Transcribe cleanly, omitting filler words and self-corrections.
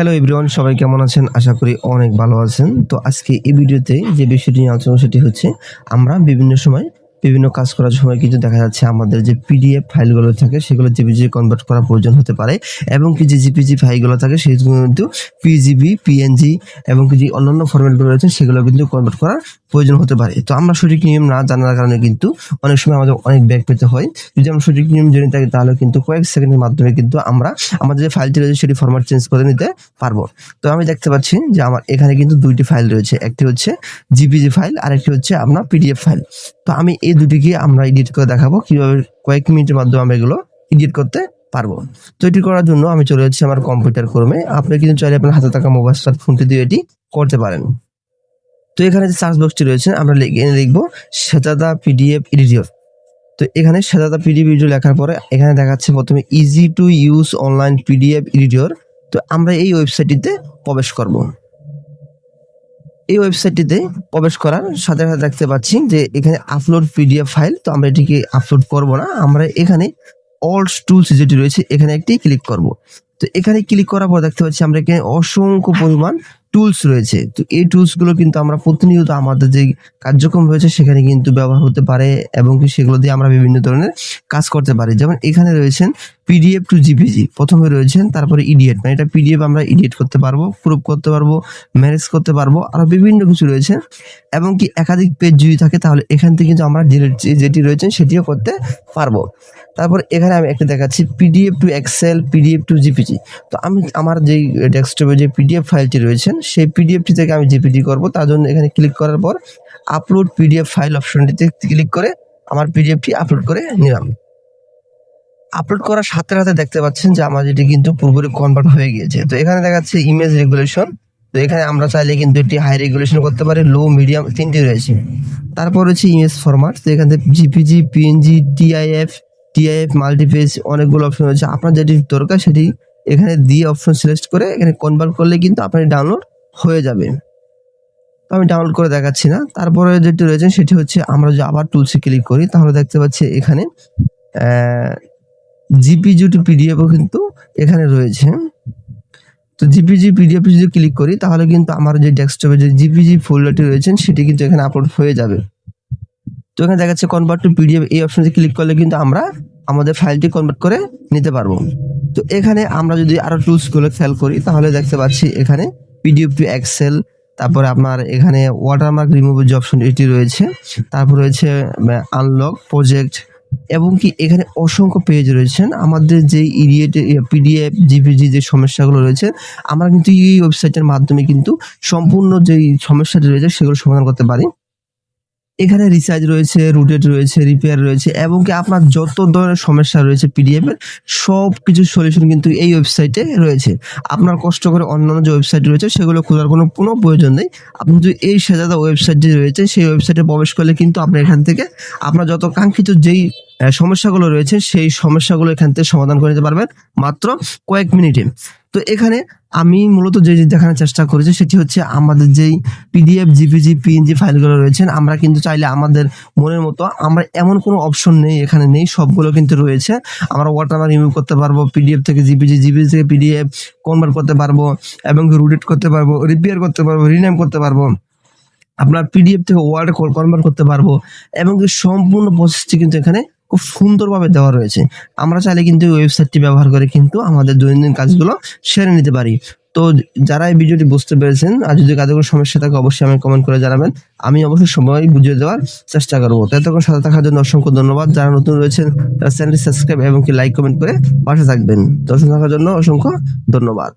Hello everyone, সবাই কেমন আছেন? আশা করি অনেক ভালো আছেন। তো আজকে এই ভিডিওতে যে বিষয়টি নিয়ে আলোচনা সেটি হচ্ছে আমরা বিভিন্ন সময় বিভিন্ন কাজ করার সময় কিন্তু দেখা যাচ্ছে আমাদের যে পিডিএফ ফাইলগুলো থাকে সেগুলো জেপিজি কনভার্ট করা প্রয়োজন হতে পারে এবং কি যে জেপিজি ফাইলগুলো থাকে সেগুলো কিন্তু পিজিবি, পিএনজি এবং কি যে অন্যান্য ফরম্যাটগুলো রয়েছে সেগুলো কিন্তু কনভার্ট করার প্রয়োজন হতে পারে। তো আমরা সঠিক নিয়ম না জানার কারণে কিন্তু অনেক সময় আমাদের অনেক ব্যাক পেতে হয়। যদি আমরা সঠিক নিয়ম জেনে থাকি তাহলে কিন্তু কয়েক সেকেন্ডের মাধ্যমে কিন্তু আমরা আমাদের যে ফাইলটি রয়েছে সেটি ফরম্যাট চেঞ্জ করে নিতে পারবো। তো আমি দেখতে পাচ্ছি যে আমার এখানে কিন্তু দুইটি ফাইল রয়েছে, একটি হচ্ছে জিপিজি ফাইল আর একটি হচ্ছে আপনার পিডিএফ ফাইল। তো আমি এই দুটিকে আমরা এডিট করে দেখাবো কিভাবে কয়েক মিনিটের মাধ্যমে আমরা এগুলো এডিট করতে পারবো। তো এটি করার জন্য আমি চলে যাচ্ছি আমার কম্পিউটার ক্রমে। আপনি কিন্তু চাইলে আপনার হাতে থাকা মোবাইল ফোনটি দিয়ে এটি করতে পারেন। তো এখানে যে সার্চ বক্সটি রয়েছে আমরা লিখবো সেজাদা পিডিএফ এডিটর। তো এখানে সেজাদা পিডিএফ এডিটর লেখার পরে এখানে দেখাচ্ছে প্রথমে easy to use online PDF editor. তো আমরা এই ওয়েবসাইটটিতে প্রবেশ করব। এই ওয়েবসাইটটিতে প্রবেশ করার সাথে সাথে দেখতে পাচ্ছি যে এখানে আপলোড পিডিএফ ফাইল। তো আমরা এটিকে আপলোড করব না, আমরা এখানে অল টুলস যেটি রয়েছে এখানে একটি ক্লিক করব। তো এখানে ক্লিক করার পর দেখতে পাচ্ছি আমরা এখানে অসংখ্য পরিমাণ টুলস রয়েছে। তো এই টুলসগুলো কিন্তু আমরা প্রতিনিয়ত আমাদের যে কার্যক্রম রয়েছে সেখানে কিন্তু ব্যবহার হতে পারে এবং সেগুলো দিয়ে আমরা বিভিন্ন ধরনের কাজ করতে পারি। যেমন এখানে রয়েছেন পিডিএফ টু জিপিজি, প্রথমে রয়েছেন, তারপরে ইডিএট, মানে এটা পিডিএফ আমরা ইডিট করতে পারবো, প্রুফ করতে পারবো, ম্যানেজ করতে পারবো, আরো বিভিন্ন কিছু রয়েছে। এবং কি একাধিক পেজ যদি থাকে তাহলে এখান থেকে কিন্তু আমরা ডিলিট যেটি রয়েছে সেটিও করতে পারবো। তারপর এখানে আমি একটা দেখাচ্ছি PDF to Excel, PDF to JPG. তো আমি আমার যেই ডেস্কটপে যে পিডিএফ ফাইলটি রয়েছেন সেই পিডিএফটি থেকে আমি জিপিজি করব। তার জন্য এখানে ক্লিক করার পর আপলোড পিডিএফ ফাইল অপশনটিতে ক্লিক করে আমার পিডিএফটি আপলোড করে নিলাম। আপলোড করার সাথে সাথে দেখতে পাচ্ছেন যে আমার যেটি কিন্তু পুরোপুরি কনভার্ট হয়ে গিয়েছে। তো এখানে দেখাচ্ছে ইমেজ রেগুলেশন। তো এখানে আমরা চাইলে কিন্তু এটি হাই রেগুলেশন করতে পারি, লো, মিডিয়াম, তিনটি রয়েছে। তারপর হচ্ছে ইমেজ ফরম্যাট। তো এখান থেকে জিপিজি, পিএনজি, টিআইএফ মাল্টিপেজ অনেকগুলো অপশন রয়েছে। আপনার যেটি দরকার সেটি এখানে দিয়ে অপশন সিলেক্ট করে এখানে কনভার্ট করলে কিন্তু আপনার ডাউনলোড হয়ে যাবে। তো আমি ডাউনলোড করে দেখাচ্ছি না। তারপরে যেটি রয়েছে সেটি হচ্ছে আমরা যদি আবার টুলসে ক্লিক করি তাহলে দেখতে পাচ্ছি এখানে জিপিজি টু পিডিএফও কিন্তু এখানে রয়েছে। তো জিপিজি পিডিএফ যদি ক্লিক করি তাহলে কিন্তু আমার যে ডেস্কটপে যে জিপিজি ফোল্ডারটি রয়েছে সেটি কিন্তু এখানে আপলোড হয়ে যাবে। তো এখানে দেখাচ্ছে কনভার্ট টু পিডিএফ, এই অপশনে ক্লিক করলে কিন্তু আমরা আমাদের ফাইলটি কনভার্ট করে নিতে পারবো। তো এখানে আমরা যদি আরো টুলসগুলো খেয়াল করি তাহলে দেখতে পাচ্ছি এখানে পিডিএফ টু এক্সেল, তারপরে আপনার এখানে ওয়াটারমার্ক রিমুভের যে অপশন এটি রয়েছে, তারপর রয়েছে আনলক প্রজেক্ট এবং কি এখানে অসংখ্য পেজ রয়েছেন। আমাদের যে পিডিএফ জিপিজি যে সমস্যাগুলো রয়েছে আমরা কিন্তু এই ওয়েবসাইটের মাধ্যমে কিন্তু সম্পূর্ণ যেই সমস্যাটি রয়েছে সেগুলো সমাধান করতে পারি। এখানে রিসাইজ রয়েছে, রুটেড রয়েছে, রিপেয়ার রয়েছে এবং কি আপনার যত ধরনের সমস্যা রয়েছে পিডিএফ এর সব কিছু সলিউশন কিন্তু এই ওয়েবসাইটে রয়েছে। আপনার কষ্ট করে অন্যান্য যে ওয়েবসাইট রয়েছে সেগুলো খোঁজার কোনো প্রয়োজন নেই। আপনি যদি এই সেজাদা ওয়েবসাইট যে রয়েছে সেই ওয়েবসাইটে প্রবেশ করলে কিন্তু আপনি এখান থেকে আপনার যত কাঙ্ক্ষিত যেই সমস্যাগুলো রয়েছে সেই সমস্যাগুলো এখান থেকে সমাধান করে নিতে পারবেন মাত্র কয়েক মিনিটে। তো এখানে আমি মূলত যে দেখানোর চেষ্টা করেছি সেটি হচ্ছে আমাদের যেই পিডিএফ, জিপিজি, পিএনজি ফাইলগুলো রয়েছে আমরা কিন্তু চাইলে আমাদের মনের মতো আমরা এমন কোনো অপশন নেই এখানে নেই, সবগুলো কিন্তু রয়েছে। আমরা ওয়াটারমার্ক রিমুভ করতে পারবো, পিডিএফ থেকে জিপিজি, জিপিজি থেকে পিডিএফ কনভার্ট করতে পারবো এবং রুটেড করতে পারবো, রিপেয়ার করতে পারবো, রিনেম করতে পারবো, আপনার পিডিএফ থেকে ওয়ার্ড কনভার্ট করতে পারবো এবং সম্পূর্ণ প্রসেসটি কিন্তু এখানে খুব সুন্দরভাবে দেওয়া রয়েছে। আমরা চাইলে কিন্তু ওয়েবসাইটটি ব্যবহার করে কিন্তু আমাদের দৈনন্দিন কাজগুলো সেরে নিতে পারি। তো যারা এই ভিডিওটি বুঝতে পেরেছেন আর যদি কাজের কোনো সমস্যা থাকে অবশ্যই আমাকে কমেন্ট করে জানাবেন, আমি অবশ্যই সময় বুঝিয়ে দেওয়ার চেষ্টা করবো। তো এতক্ষণ সাথে থাকার জন্য অসংখ্য ধন্যবাদ। যারা নতুন রয়েছেন তারা চ্যানেলটি সাবস্ক্রাইব এবং কি লাইক কমেন্ট করে পাশে থাকবেন। দর্শক থাকার জন্য অসংখ্য ধন্যবাদ।